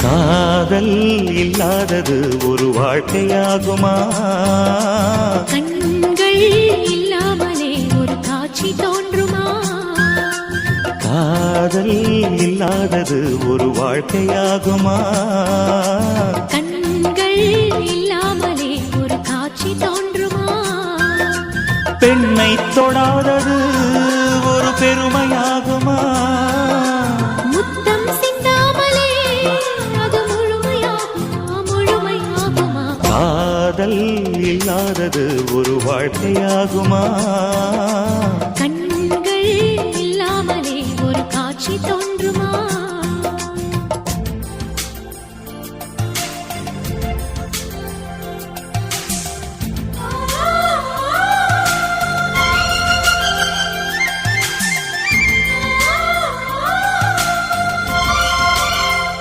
காதல் இல்லாதது ஒரு வாழ்க்கையாகுமா? கண்கள் இல்லாமலே ஒரு காட்சி தோன்றுமா? காதல் இல்லாதது ஒரு வாழ்க்கையாகுமா? கண்கள் இல்லாமலே ஒரு காட்சி தோன்றுமா? பெண்ணை தொடாதது ஒரு பெருமையாகுமா? முத்தம் சிந்தாமலே அது முழுமையாகுமா? முழுமையாகுமா? காதல் இல்லாதது ஒரு வாழ்க்கையாகுமா? கண்கள் இல்லாமலே ஒரு காட்சி தோன்றுமா?